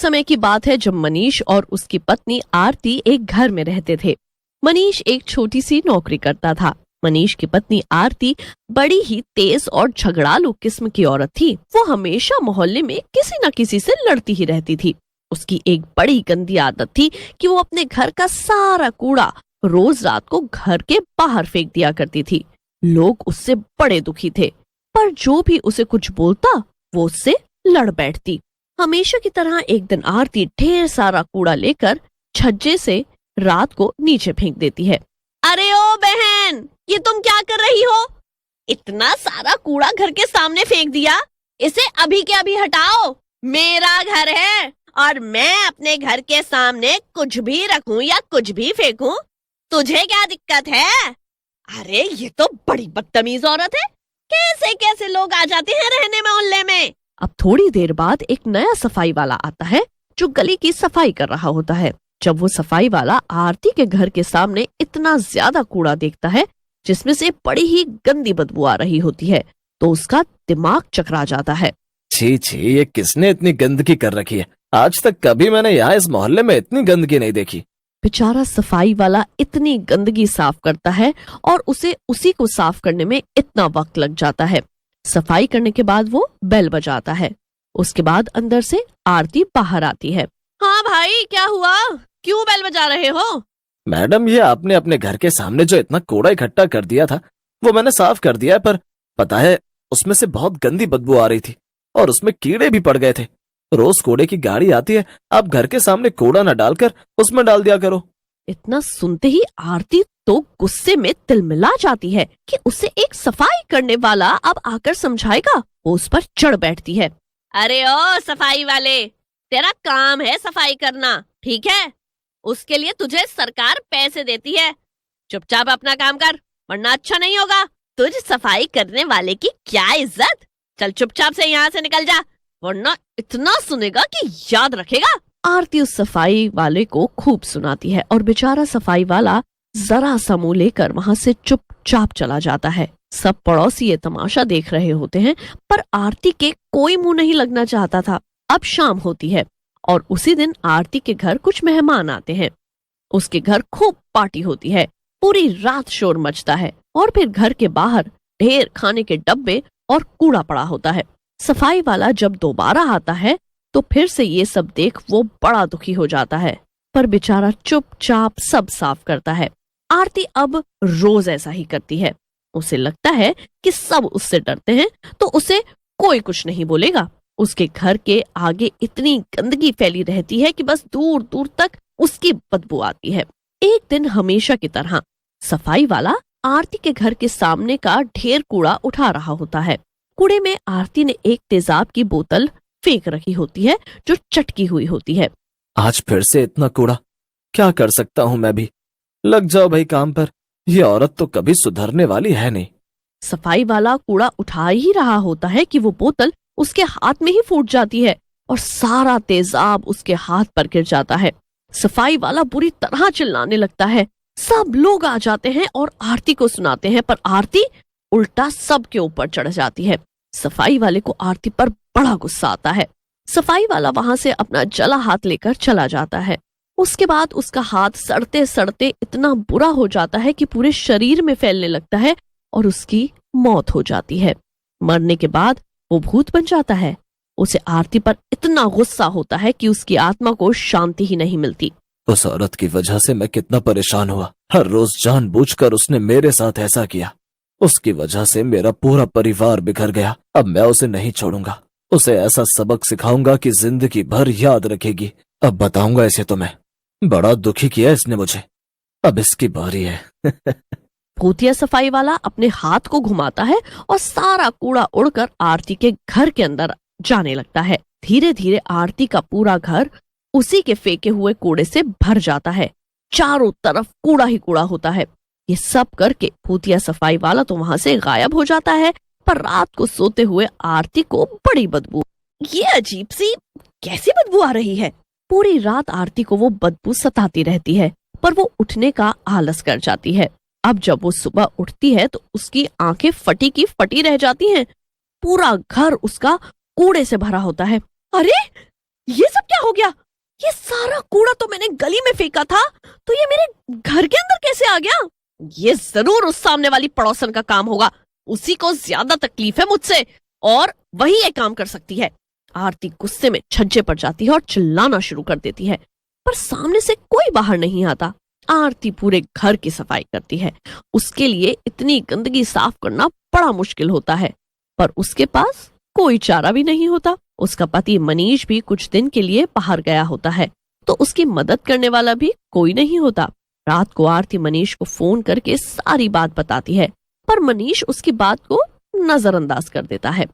समय की बात है जब मनीष और उसकी पत्नी आरती एक घर में रहते थे। मनीष एक छोटी सी नौकरी करता था। मनीष की पत्नी आरती बड़ी ही तेज और झगड़ालू किस्म की औरत थी। वो हमेशा मोहल्ले में किसी न किसी से लड़ती ही रहती थी। उसकी एक बड़ी गंदी आदत थी कि वो अपने घर का सारा कूड़ा रोज रात को घर के बाहर फेंक दिया करती थी। लोग उससे बड़े दुखी थे, पर जो भी उसे कुछ बोलता वो उससे लड़ बैठती। हमेशा की तरह एक दिन आरती ढेर सारा कूड़ा लेकर छज्जे से रात को नीचे फेंक देती है। अरे ओ बहन, ये तुम क्या कर रही हो? इतना सारा कूड़ा घर के सामने फेंक दिया, इसे अभी के अभी हटाओ। मेरा घर है और मैं अपने घर के सामने कुछ भी रखूं या कुछ भी फेंकूं, तुझे क्या दिक्कत है? अरे ये तो बड़ी बदतमीज औरत है। कैसे कैसे लोग आ जाते हैं रहने मोहल्ले में। अब थोड़ी देर बाद एक नया सफाई वाला आता है जो गली की सफाई कर रहा होता है। जब वो सफाई वाला आरती के घर के सामने इतना ज्यादा कूड़ा देखता है जिसमें से बड़ी ही गंदी बदबू आ रही होती है, तो उसका दिमाग चकरा जाता है। छी छी, ये किसने इतनी गंदगी कर रखी है? आज तक कभी मैंने यहाँ इस मोहल्ले में इतनी गंदगी नहीं देखी। बेचारा सफाई वाला इतनी गंदगी साफ करता है और उसे उसी को साफ करने में इतना वक्त लग जाता है। सफाई करने के बाद वो बेल बजाता है। उसके बाद अंदर से आरती बाहर आती है। हाँ भाई, क्या हुआ? क्यों बेल बजा रहे हो? मैडम, ये आपने अपने घर के सामने जो इतना कूड़ा इकट्ठा कर दिया था वो मैंने साफ कर दिया है, पर पता है उसमें से बहुत गंदी बदबू आ रही थी और उसमें कीड़े भी पड़ गए थे। रोज कूड़े की गाड़ी आती है, आप घर के सामने कूड़ा न डालकर उसमें डाल दिया करो। इतना सुनते ही आरती तो गुस्से में तिलमिला जाती है कि उसे एक सफाई करने वाला अब आकर समझाएगा। वो उस पर चढ़ बैठती है। अरे ओ सफाई वाले, तेरा काम है सफाई करना, ठीक है? उसके लिए तुझे सरकार पैसे देती है। चुपचाप अपना काम कर, वरना अच्छा नहीं होगा। तुझ सफाई करने वाले की क्या इज्जत? चल चुपचाप से यहाँ से निकल जा, वरना इतना सुनेगा कि याद रखेगा। आरती उस सफाई वाले को खूब सुनाती है और बेचारा सफाई वाला जरा सा मुंह लेकर वहां से चुपचाप चला जाता है। सब पड़ोसी ये तमाशा देख रहे होते हैं, पर आरती के कोई मुंह नहीं लगना चाहता था। अब शाम होती है और उसी दिन आरती के घर कुछ मेहमान आते हैं। उसके घर खूब पार्टी होती है, पूरी रात शोर मचता है और फिर घर के बाहर ढेर खाने के डब्बे और कूड़ा पड़ा होता है। सफाई वाला जब दोबारा आता है तो फिर से ये सब देख वो बड़ा दुखी हो जाता है, पर बेचारा चुपचाप सब साफ करता है। आरती अब रोज ऐसा ही करती है। उसे लगता है कि सब उससे डरते हैं तो उसे कोई कुछ नहीं बोलेगा। उसके घर के आगे इतनी गंदगी फैली रहती है कि बस दूर दूर तक उसकी बदबू आती है। एक दिन हमेशा की तरह सफाई वाला आरती के घर के सामने का ढेर कूड़ा उठा रहा होता है। कूड़े में आरती ने एक तेजाब की बोतल फेंक रखी होती है जो चटकी हुई होती है। आज फिर से इतना कूड़ा, क्या कर सकता हूँ मैं भी। लग जाओ भाई काम पर, ये औरत तो कभी सुधरने वाली है नहीं। सफाई वाला कूड़ा उठा ही रहा होता है कि वो बोतल उसके हाथ में ही फूट जाती है और सारा तेजाब उसके हाथ पर गिर जाता है। सफाई वाला बुरी तरह चिल्लाने लगता है। सब लोग आ जाते हैं और आरती को सुनाते हैं, पर आरती उल्टा सबके ऊपर चढ़ जाती है। सफाई वाले को आरती पर बड़ा गुस्सा आता है। सफाई वाला वहां से अपना जला हाथ लेकर चला जाता है। उसके बाद उसका हाथ सड़ते सड़ते इतना बुरा हो जाता है कि पूरे शरीर में फैलने लगता है और उसकी मौत हो जाती है। मरने के बाद वो भूत बन जाता है। उसे आरती पर इतना गुस्सा होता है कि उसकी आत्मा को शांति ही नहीं मिलती। उस औरत की वजह से मैं कितना परेशान हुआ। हर रोज जानबूझकर उसने मेरे साथ ऐसा किया। उसकी वजह से मेरा पूरा परिवार बिखर गया। अब मैं उसे नहीं छोड़ूंगा। उसे ऐसा सबक सिखाऊंगा कि जिंदगी भर याद रखेगी। अब बताऊंगा इसे तो मैं। बड़ा दुखी किया इसने मुझे, अब इसकी बारी है। भूतिया सफाई वाला अपने हाथ को घुमाता है और सारा कूड़ा उड़कर आरती के घर के अंदर जाने लगता है। धीरे धीरे आरती का पूरा घर उसी के फेंके हुए कूड़े से भर जाता है। चारों तरफ कूड़ा ही कूड़ा होता है। ये सब करके भूतिया सफाई वाला तो वहां से गायब हो जाता है, पर रात को सोते हुए आरती को बड़ी बदबू, ये अजीब सी कैसी बदबू आ रही है। पूरी रात आरती को वो बदबू सताती रहती है, पर वो उठने का आलस कर जाती है। अब जब वो सुबह उठती है तो उसकी आंखें फटी की फटी रह जाती हैं। पूरा घर उसका कूड़े से भरा होता है। अरे ये सब क्या हो गया? ये सारा कूड़ा तो मैंने गली में फेंका था, तो ये मेरे घर के अंदर कैसे आ गया? ये जरूर उस सामने वाली पड़ोसन का काम होगा। उसी को ज्यादा तकलीफ है मुझसे और वही ये काम कर सकती है। आरती गुस्से में छज्जे पर जाती है और चिल्लाना शुरू कर देती है, पर सामने से कोई बाहर नहीं आता। आरती पूरे घर की सफाई करती है। उसके लिए इतनी गंदगी साफ करना बड़ा मुश्किल होता है, पर उसके पास कोई चारा भी नहीं होता। उसका पति मनीष भी कुछ दिन के लिए बाहर गया होता है, तो उसकी मदद करने वाला भी कोई नहीं होता। रात को आरती मनीष को फोन करके सारी बात बताती है, पर मनीष उसकी बात को नजरअंदाज कर देता है।